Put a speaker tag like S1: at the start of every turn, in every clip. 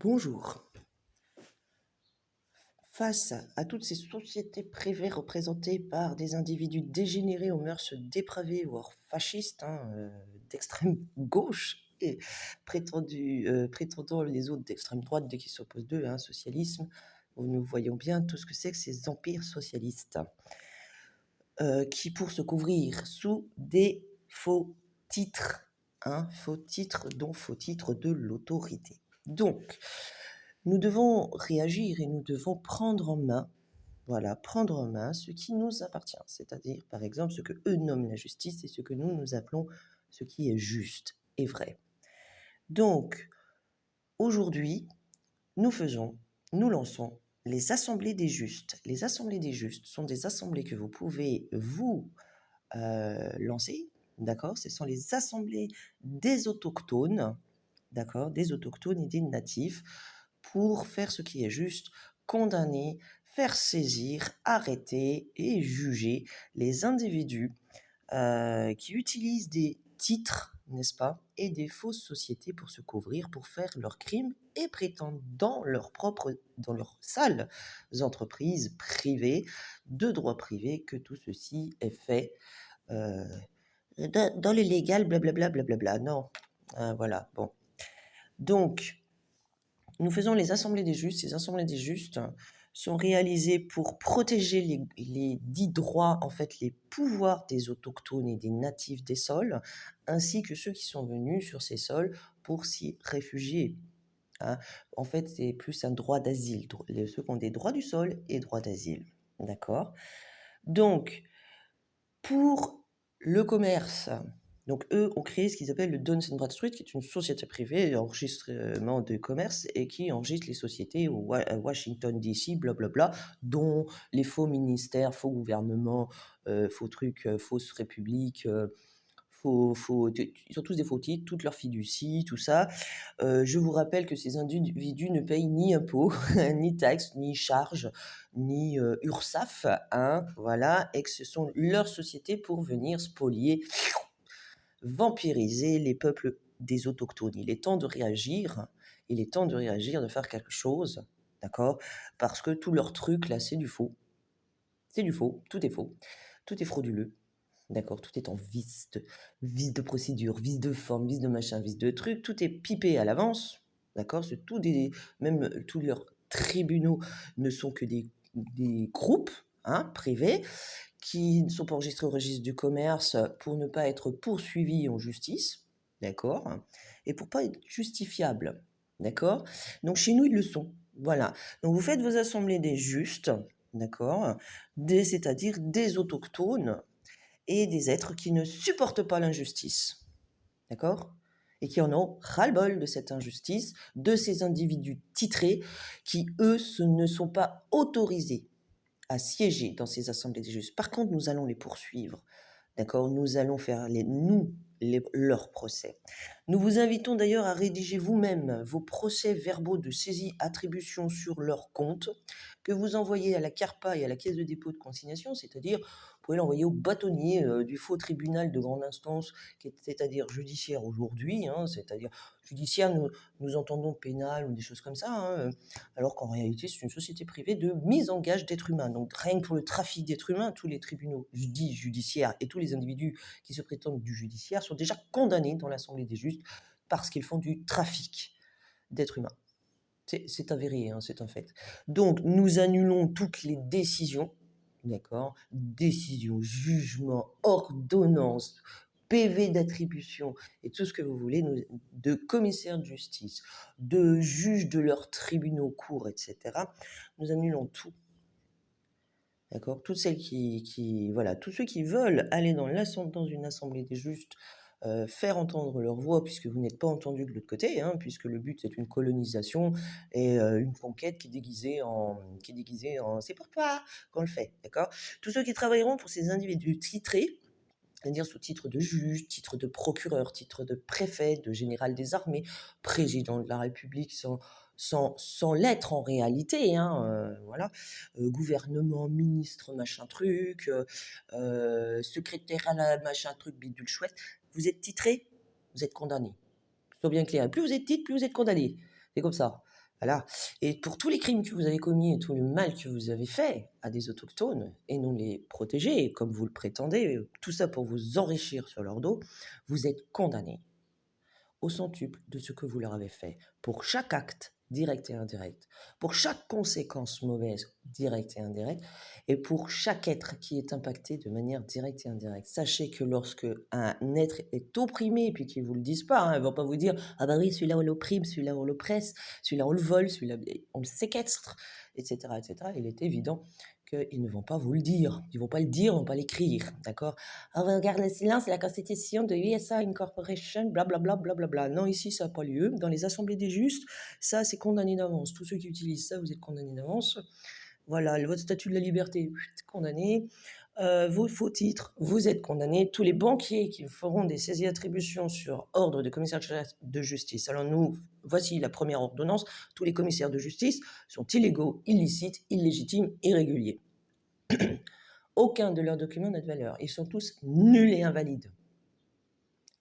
S1: Bonjour. Face à toutes ces sociétés privées représentées par des individus dégénérés aux mœurs dépravées, voire fascistes, d'extrême gauche et prétendant les autres d'extrême droite dès qu'ils s'opposent d'eux, socialisme, où nous voyons bien tout ce que c'est que ces empires socialistes, qui pour se couvrir sous des faux titres, faux titres dont faux titres de l'autorité. Donc, nous devons réagir et nous devons prendre en main, prendre en main ce qui nous appartient, c'est-à-dire, par exemple, ce que eux nomment la justice et ce que nous appelons ce qui est juste et vrai. Donc, aujourd'hui, nous lançons les assemblées des justes. Les assemblées des justes sont des assemblées que vous pouvez lancer, d'accord? Ce sont les assemblées des autochtones, d'accord? Des autochtones et des natifs, pour faire ce qui est juste, condamner, faire saisir, arrêter et juger les individus qui utilisent des titres, n'est-ce pas, et des fausses sociétés pour se couvrir, pour faire leurs crimes et prétendent dans leurs sales entreprises privées, de droit privé, que tout ceci est fait dans le légal, blablabla, blablabla. Non, voilà, bon. Donc, nous faisons les assemblées des justes. Ces assemblées des justes sont réalisées pour protéger les dits droits, en fait, les pouvoirs des autochtones et des natifs des sols, ainsi que ceux qui sont venus sur ces sols pour s'y réfugier. En fait, c'est plus un droit d'asile, ceux qui ont des droits du sol et droits d'asile. D'accord? Donc, pour le commerce, donc eux ont créé ce qu'ils appellent le Dun& Bradstreet, qui est une société privée d'enregistrement de commerce et qui enregistre les sociétés à Washington DC, blablabla, dont les faux ministères, faux gouvernements, faux trucs, fausses républiques, ils ont tous des faux titres, toutes leurs fiducies, tout ça. Je vous rappelle que ces individus ne payent ni impôts, ni taxes, ni charges, ni URSSAF, voilà, et que ce sont leurs sociétés pour venir spolier, vampiriser les peuples des autochtones. Il est temps de réagir, de faire quelque chose, d'accord? Parce que tout leur truc, là, c'est du faux. C'est du faux, tout est frauduleux. D'accord, tout est en vice de procédure, vice de forme, vice de machin, vice de truc, tout est pipé à l'avance, d'accord, même tous leurs tribunaux ne sont que des groupes privés qui ne sont pas enregistrés au registre du commerce pour ne pas être poursuivis en justice, d'accord, et pour pas être justifiables, d'accord. Donc chez nous, ils le sont, voilà. Donc vous faites vos assemblées des justes, d'accord, c'est-à-dire des autochtones, et des êtres qui ne supportent pas l'injustice, d'accord? Et qui en ont ras-le-bol de cette injustice, de ces individus titrés qui, eux, ne sont pas autorisés à siéger dans ces assemblées des justes. Par contre, nous allons les poursuivre, d'accord? Nous allons faire leurs procès. Nous vous invitons d'ailleurs à rédiger vous-même vos procès-verbaux de saisie-attribution sur leur compte, que vous envoyez à la CARPA et à la Caisse de dépôt de consignation, c'est-à-dire, vous pouvez l'envoyer au bâtonnier du faux tribunal de grande instance, c'est-à-dire judiciaire aujourd'hui, c'est-à-dire judiciaire, nous entendons pénal ou des choses comme ça, alors qu'en réalité, c'est une société privée de mise en gage d'êtres humains. Donc, rien que pour le trafic d'êtres humains, tous les tribunaux dits judiciaires et tous les individus qui se prétendent du judiciaire sont déjà condamnés dans l'Assemblée des justes parce qu'ils font du trafic d'êtres humains. C'est avéré, c'est un fait. Donc, nous annulons toutes les décisions, d'accord? Décisions, jugements, ordonnances, PV d'attribution et tout ce que vous voulez, de commissaires de justice, de juges de leurs tribunaux, cours, etc. Nous annulons tout. D'accord? Toutes celles voilà, tous ceux qui veulent aller dans une assemblée des justes, faire entendre leur voix, puisque vous n'êtes pas entendus de l'autre côté, puisque le but c'est une colonisation et une conquête qui est déguisée en c'est pour toi qu'on le fait, d'accord? Tous ceux qui travailleront pour ces individus titrés, c'est-à-dire sous titre de juge, titre de procureur, titre de préfet, de général des armées, président de la République sans l'être en réalité, voilà, gouvernement, ministre, machin truc, secrétaire à la machin truc, bidule chouette, vous êtes titré, vous êtes condamné. Sois bien clair, plus vous êtes titre, plus vous êtes condamné. C'est comme ça. Voilà. Et pour tous les crimes que vous avez commis et tout le mal que vous avez fait à des autochtones et non les protéger, comme vous le prétendez, tout ça pour vous enrichir sur leur dos, vous êtes condamnés au centuple de ce que vous leur avez fait. Pour chaque acte, direct et indirect, pour chaque conséquence mauvaise, directe et indirecte, et pour chaque être qui est impacté de manière directe et indirecte. Sachez que lorsque un être est opprimé, puis qu'ils ne vous le disent pas, ils ne vont pas vous dire « Ah bah oui, celui-là on l'opprime, celui-là on l'oppresse, celui-là on le vole, celui-là on le séquestre, etc. etc. » Il est évident qu'ils ne vont pas vous le dire. Ils ne vont pas le dire, ils ne vont pas l'écrire, d'accord? Ah, regarde le silence, c'est la constitution de USA Incorporation, blablabla, blablabla. Non, ici, ça n'a pas lieu. Dans les assemblées des justes, ça, c'est condamné d'avance. Tous ceux qui utilisent ça, vous êtes condamnés d'avance. Voilà, votre statut de la liberté, condamné. Vos faux titres, vous êtes condamnés. Tous les banquiers qui feront des saisies attributions sur ordre de commissaire de justice. Alors nous, voici la première ordonnance. Tous les commissaires de justice sont illégaux, illicites, illégitimes, irréguliers. Aucun de leurs documents n'a de valeur. Ils sont tous nuls et invalides.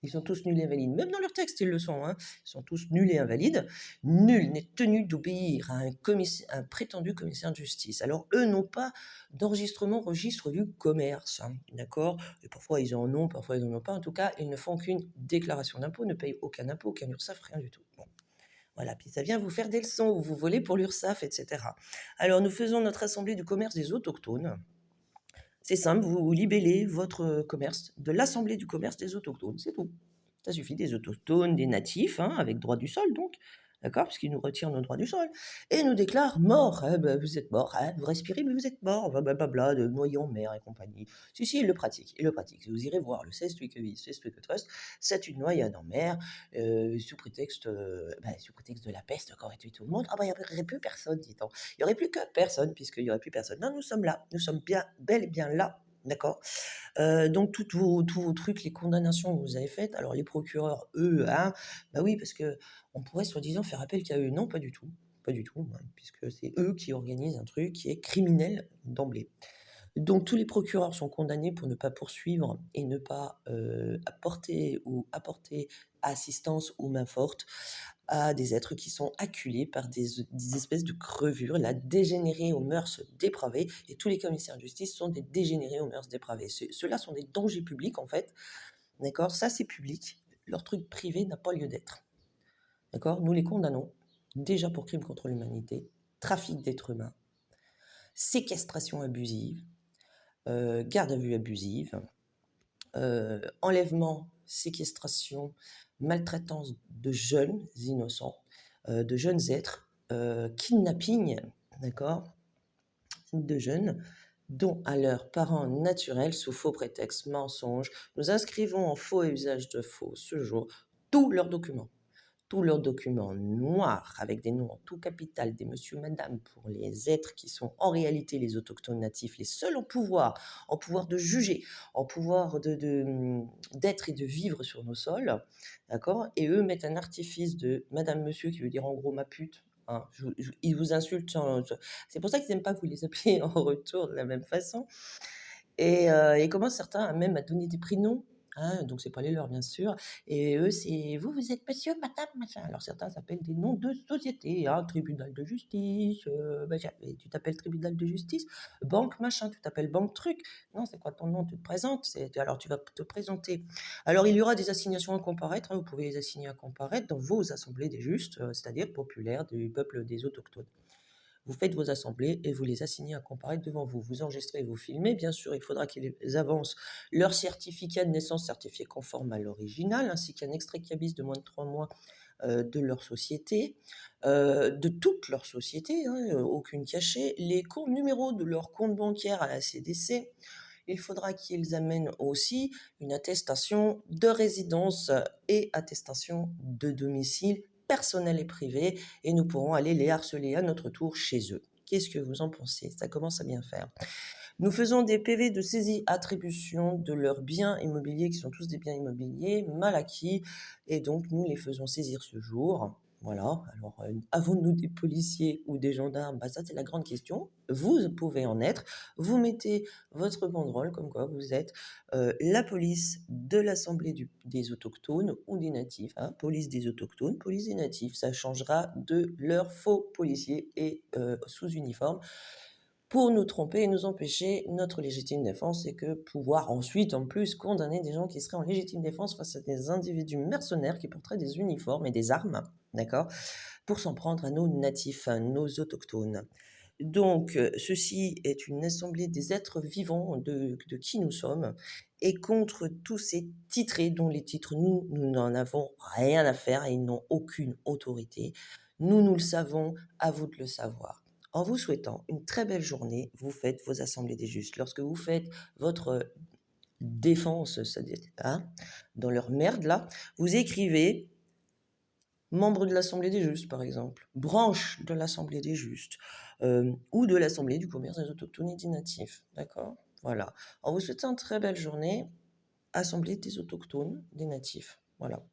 S1: Ils sont tous nuls et invalides. Même dans leur texte, ils le sont. Ils sont tous nuls et invalides. Nul n'est tenu d'obéir à un prétendu commissaire de justice. Alors, eux n'ont pas d'enregistrement au registre du commerce. D'accord? Et parfois, ils en ont, parfois, ils n'en ont pas. En tout cas, ils ne font qu'une déclaration d'impôt, ne payent aucun impôt, aucun URSSAF, rien du tout. Bon. Voilà, puis ça vient vous faire des leçons, où vous volez pour l'URSSAF, etc. Alors, nous faisons notre assemblée du commerce des autochtones. C'est simple, vous libellez votre commerce de l'Assemblée du commerce des autochtones, c'est tout. Ça suffit, des autochtones, des natifs, avec droit du sol donc, d'accord, puisqu'ils nous retirent nos droits du sol, et nous déclarent morts. Vous êtes morts, vous respirez, mais vous êtes morts, blablabla, de noyés en mer et compagnie. Si, ils le pratiquent, Vous irez voir le Trust, c'est une noyade en mer, sous prétexte de la peste, qu'aurait tué tout le monde. Ah il n'y aurait plus personne, dit-on. Il n'y aurait plus que personne, puisqu'il n'y aurait plus personne. Non, nous sommes là, nous sommes bien, bel et bien là, d'accord. Donc tous vos trucs, les condamnations que vous avez faites, alors les procureurs, eux, bah oui, parce qu'on pourrait soi-disant faire appel qu'à eux. Non, pas du tout, puisque c'est eux qui organisent un truc qui est criminel d'emblée. Donc tous les procureurs sont condamnés pour ne pas poursuivre et ne pas apporter assistance ou main forte à des êtres qui sont acculés par des espèces de crevures, la dégénérés aux mœurs dépravées, et tous les commissaires de justice sont des dégénérés aux mœurs dépravées. Ceux-là sont des dangers publics, en fait, d'accord? Ça, c'est public. Leur truc privé n'a pas lieu d'être, d'accord? Nous les condamnons, déjà pour crimes contre l'humanité, trafic d'êtres humains, séquestration abusive, garde à vue abusive, enlèvement, séquestration, maltraitance de jeunes innocents, de jeunes êtres, kidnapping, d'accord, de jeunes, dont à leurs parents naturels sous faux prétexte, mensonges. Nous inscrivons en faux et usage de faux ce jour tous leurs documents noirs avec des noms en tout capital des monsieur, madame, pour les êtres qui sont en réalité les autochtones natifs, les seuls en pouvoir de juger, en pouvoir d'être et de vivre sur nos sols, d'accord. Et eux mettent un artifice de madame, monsieur, qui veut dire en gros ma pute. Ils vous insultent. C'est pour ça qu'ils n'aiment pas que vous les appeliez en retour de la même façon. Et ils commencent certains même à donner des prénoms. Donc c'est pas les leurs bien sûr, et eux c'est vous êtes monsieur, madame, machin. Alors certains s'appellent des noms de société, tribunal de justice, et tu t'appelles tribunal de justice, banque machin, tu t'appelles banque truc. Non, c'est quoi ton nom? Tu te présentes, alors tu vas te présenter. Alors il y aura des assignations à comparaître, vous pouvez les assigner à comparaître dans vos assemblées des justes, c'est-à-dire populaires du peuple des autochtones. Vous faites vos assemblées et vous les assignez à comparaître devant vous. Vous enregistrez, vous filmez. Bien sûr, il faudra qu'ils avancent leur certificat de naissance certifié conforme à l'original, ainsi qu'un extrait cabis de moins de 3 mois de leur société, de toute leur société, aucune cachée, les numéros de leur compte bancaire à la CDC. Il faudra qu'ils amènent aussi une attestation de résidence et attestation de domicile personnel et privé, et nous pourrons aller les harceler à notre tour chez eux. Qu'est-ce que vous en pensez? Ça commence à bien faire. Nous faisons des PV de saisie-attribution de leurs biens immobiliers, qui sont tous des biens immobiliers mal acquis, et donc nous les faisons saisir ce jour. Voilà, alors, avons-nous des policiers ou des gendarmes? Bah, ça, c'est la grande question. Vous pouvez en être. Vous mettez votre banderole comme quoi vous êtes, la police de l'assemblée des autochtones ou des natifs, hein. Police des autochtones, police des natifs. Ça changera de leurs faux policiers et sous uniforme pour nous tromper et nous empêcher notre légitime défense et que pouvoir ensuite, en plus, condamner des gens qui seraient en légitime défense face à des individus mercenaires qui porteraient des uniformes et des armes, d'accord? Pour s'en prendre à nos natifs, à nos autochtones. Donc, ceci est une assemblée des êtres vivants de qui nous sommes et contre tous ces titrés dont les titres, nous n'en avons rien à faire et ils n'ont aucune autorité. Nous le savons, à vous de le savoir. En vous souhaitant une très belle journée, vous faites vos assemblées des justes. Lorsque vous faites votre défense, c'est-à-dire, hein, dans leur merde là, vous écrivez membre de l'Assemblée des justes, par exemple, branche de l'Assemblée des justes, ou de l'Assemblée du commerce des autochtones et des natifs, d'accord? Voilà. En vous souhaitant une très belle journée, Assemblée des autochtones, des natifs, voilà.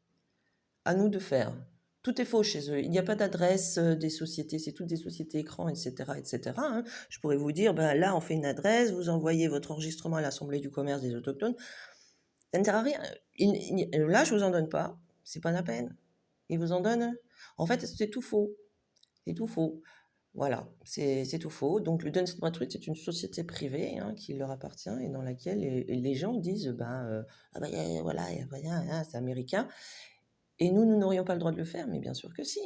S1: À nous de faire. Tout est faux chez eux. Il n'y a pas d'adresse des sociétés, c'est toutes des sociétés écrans, etc., etc., hein. Je pourrais vous dire, ben là, on fait une adresse, vous envoyez votre enregistrement à l'Assemblée du commerce des autochtones. Ça ne sert à rien. Là, je vous en donne pas. C'est pas la peine. Ils vous en donnent. En fait, c'est tout faux. C'est tout faux. Voilà, c'est tout faux. Donc, le Dun Bradstreet, c'est une société privée, hein, qui leur appartient et dans laquelle les gens disent, ben, ah ben, voilà, hein, c'est américain. Et nous n'aurions pas le droit de le faire, mais bien sûr que si.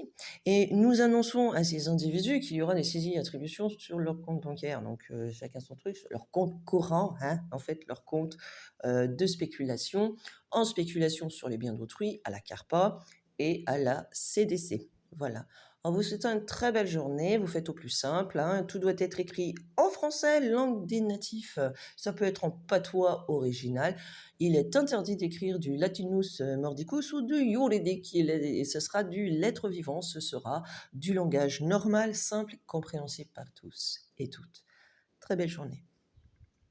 S1: Et nous annonçons à ces individus qu'il y aura des saisies et attributions sur leur compte bancaire. Donc, chacun son truc, sur leur compte courant, hein, en fait, leur compte de spéculation, en spéculation sur les biens d'autrui, à la CARPA et à la CDC. Voilà. En vous souhaitant une très belle journée, vous faites au plus simple, hein, tout doit être écrit en français, langue des natifs. Ça peut être en patois original. Il est interdit d'écrire du latinus mordicus ou du iuridique. Ce sera du lettre vivant, ce sera du langage normal, simple, compréhensible par tous et toutes. Très belle journée.